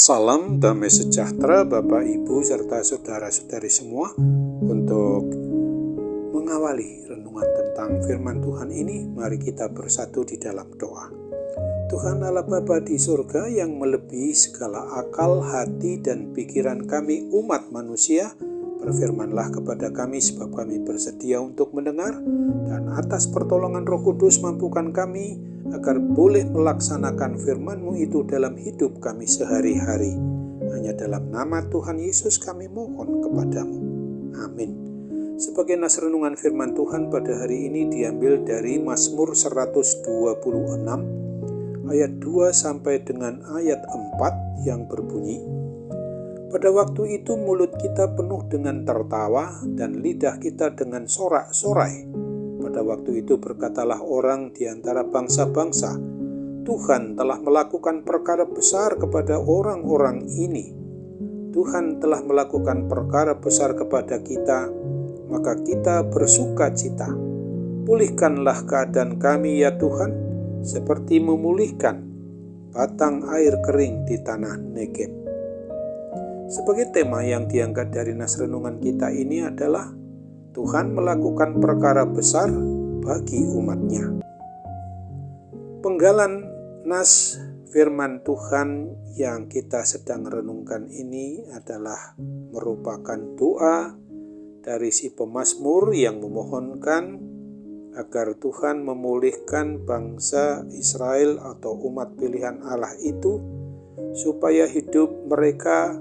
Salam damai sejahtera Bapak, Ibu, serta saudara-saudari semua. Untuk mengawali renungan tentang firman Tuhan ini, mari kita bersatu di dalam doa. Tuhan Allah Bapa di surga yang melebihi segala akal, hati, dan pikiran kami umat manusia, berfirmanlah kepada kami sebab kami bersedia untuk mendengar, dan atas pertolongan Roh Kudus mampukan kami agar boleh melaksanakan firman-Mu itu dalam hidup kami sehari-hari. Hanya dalam nama Tuhan Yesus kami mohon kepadamu. Amin. Sebagai nas renungan firman Tuhan pada hari ini diambil dari Mazmur 126 ayat 2 sampai dengan ayat 4 yang berbunyi, pada waktu itu mulut kita penuh dengan tertawa dan lidah kita dengan sorak-sorai. Pada waktu itu berkatalah orang di antara bangsa-bangsa, Tuhan telah melakukan perkara besar kepada orang-orang ini. Tuhan telah melakukan perkara besar kepada kita, maka kita bersuka cita. Pulihkanlah keadaan kami ya Tuhan, seperti memulihkan batang air kering di tanah Negeb. Sebagai tema yang diangkat dari nas renungan kita ini adalah Tuhan melakukan perkara besar bagi umat-Nya. Penggalan nas firman Tuhan yang kita sedang renungkan ini adalah merupakan doa dari si pemazmur yang memohonkan agar Tuhan memulihkan bangsa Israel atau umat pilihan Allah itu, supaya hidup mereka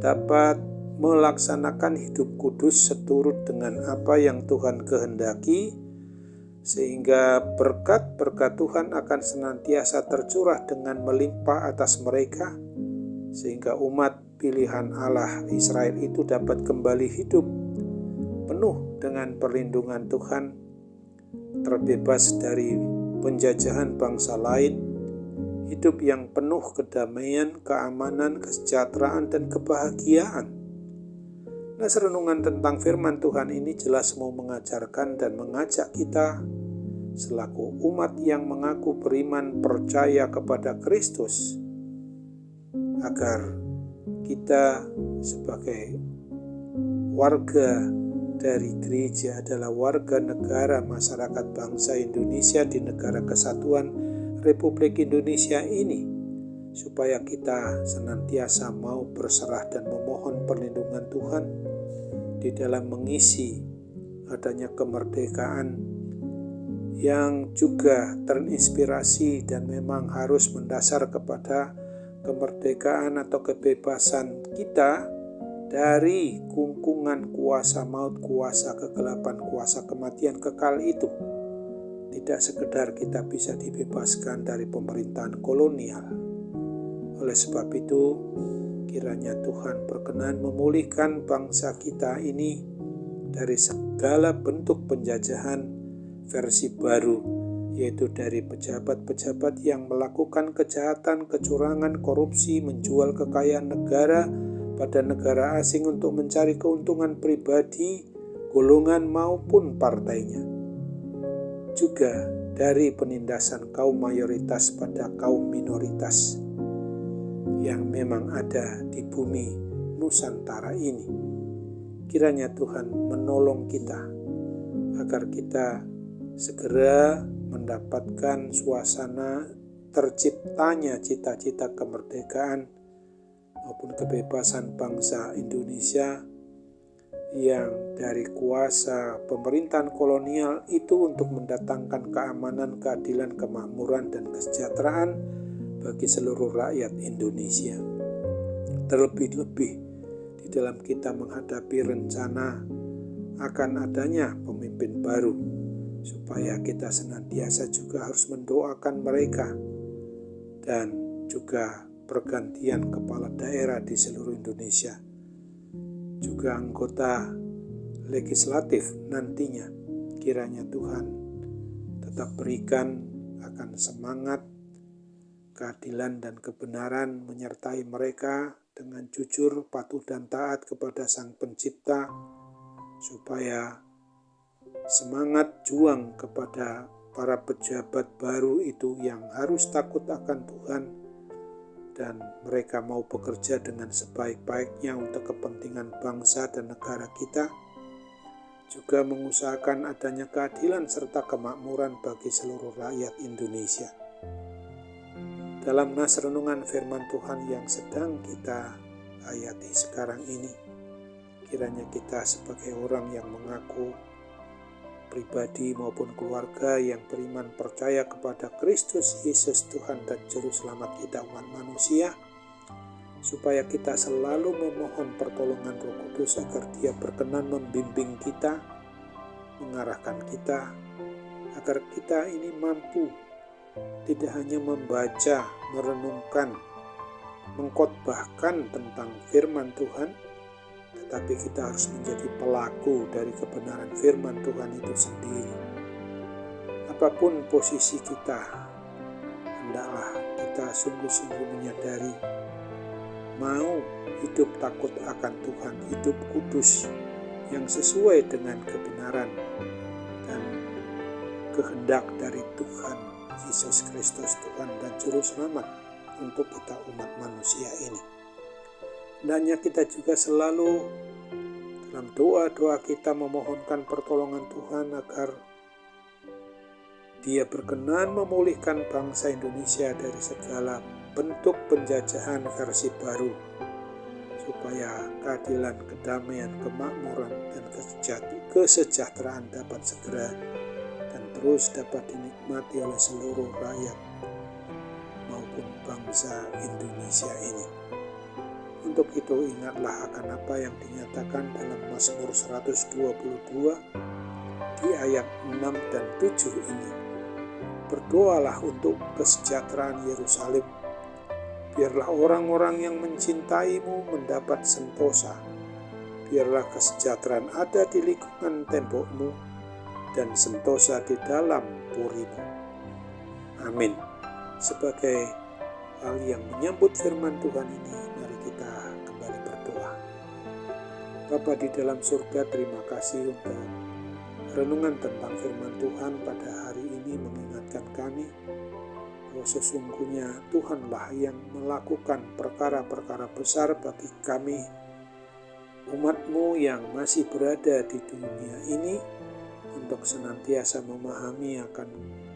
dapat melaksanakan hidup kudus seturut dengan apa yang Tuhan kehendaki, sehingga berkat-berkat Tuhan akan senantiasa tercurah dengan melimpah atas mereka, sehingga umat pilihan Allah Israel itu dapat kembali hidup penuh dengan perlindungan Tuhan, terbebas dari penjajahan bangsa lain, hidup yang penuh kedamaian, keamanan, kesejahteraan, dan kebahagiaan. Nas renungan tentang firman Tuhan ini jelas mau mengajarkan dan mengajak kita selaku umat yang mengaku beriman percaya kepada Kristus, agar kita sebagai warga dari gereja adalah warga negara masyarakat bangsa Indonesia di negara kesatuan Republik Indonesia ini, supaya kita senantiasa mau berserah dan memohon perlindungan Tuhan di dalam mengisi adanya kemerdekaan yang juga terinspirasi dan memang harus mendasar kepada kemerdekaan atau kebebasan kita dari kungkungan kuasa maut, kuasa kegelapan, kuasa kematian kekal itu. Tidak sekedar kita bisa dibebaskan dari pemerintahan kolonial. Oleh sebab itu, kiranya Tuhan berkenan memulihkan bangsa kita ini dari segala bentuk penjajahan versi baru, yaitu dari pejabat-pejabat yang melakukan kejahatan, kecurangan, korupsi, menjual kekayaan negara pada negara asing untuk mencari keuntungan pribadi, golongan maupun partainya. Juga dari penindasan kaum mayoritas pada kaum minoritas yang memang ada di bumi Nusantara ini. Kiranya Tuhan menolong kita agar kita segera mendapatkan suasana terciptanya cita-cita kemerdekaan maupun kebebasan bangsa Indonesia yang dari kuasa pemerintahan kolonial itu untuk mendatangkan keamanan, keadilan, kemakmuran, dan kesejahteraan bagi seluruh rakyat Indonesia. Terlebih-lebih di dalam kita menghadapi rencana akan adanya pemimpin baru, supaya kita senantiasa juga harus mendoakan mereka dan juga pergantian kepala daerah di seluruh Indonesia, juga anggota legislatif nantinya. Kiranya Tuhan tetap berikan akan semangat keadilan dan kebenaran menyertai mereka dengan jujur, patuh, dan taat kepada Sang Pencipta, supaya semangat juang kepada para pejabat baru itu yang harus takut akan Tuhan dan mereka mau bekerja dengan sebaik-baiknya untuk kepentingan bangsa dan negara kita, juga mengusahakan adanya keadilan serta kemakmuran bagi seluruh rakyat Indonesia. Dalam nas renungan firman Tuhan yang sedang kita hayati sekarang ini, kiranya kita sebagai orang yang mengaku pribadi maupun keluarga yang beriman percaya kepada Kristus Yesus Tuhan dan Juru Selamat kita umat manusia, supaya kita selalu memohon pertolongan Roh Kudus agar Dia berkenan membimbing kita, mengarahkan kita, agar kita ini mampu tidak hanya membaca, merenungkan, mengkhotbahkan tentang firman Tuhan, tetapi kita harus menjadi pelaku dari kebenaran firman Tuhan itu sendiri. Apapun posisi kita, hendaklah kita sungguh-sungguh menyadari, mau hidup takut akan Tuhan, hidup kudus yang sesuai dengan kebenaran dan kehendak dari Tuhan Yesus Kristus, Tuhan dan Juru Selamat untuk kita umat manusia ini. Hendaknya kita juga selalu dalam doa-doa kita memohonkan pertolongan Tuhan agar Dia berkenan memulihkan bangsa Indonesia dari segala bentuk penjajahan versi baru, supaya keadilan, kedamaian, kemakmuran, dan kesejahteraan dapat segera dan terus dapat dinikmati oleh seluruh rakyat maupun bangsa Indonesia ini. Untuk itu ingatlah akan apa yang dinyatakan dalam Mazmur 122 di ayat 6 dan 7 ini. Berdoalah untuk kesejahteraan Yerusalem. Biarlah orang-orang yang mencintaimu mendapat sentosa. Biarlah kesejahteraan ada di lingkungan tembokmu dan sentosa di dalam purimu. Amin. Sebagai hal yang menyambut firman Tuhan ini, mari kita kembali berdoa. Bapa di dalam surga, terima kasih untuk renungan tentang firman Tuhan pada hari ini mengingatkan kami bahwa sesungguhnya Tuhanlah yang melakukan perkara-perkara besar bagi kami, umat-Mu yang masih berada di dunia ini, untuk senantiasa memahami akan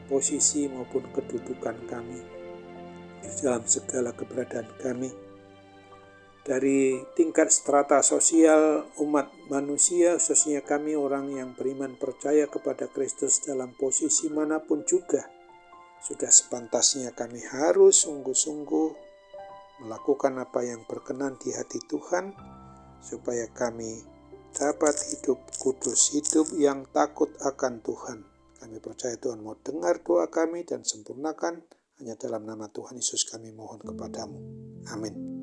posisi maupun kedudukan kami di dalam segala keberadaan kami. Dari tingkat strata sosial umat manusia, khususnya kami orang yang beriman percaya kepada Kristus dalam posisi manapun juga, sudah sepantasnya kami harus sungguh-sungguh melakukan apa yang berkenan di hati Tuhan, supaya kami dapat hidup kudus, hidup yang takut akan Tuhan. Kami percaya Tuhan mau dengar doa kami dan sempurnakan. Hanya dalam nama Tuhan Yesus kami mohon kepadamu. Amin.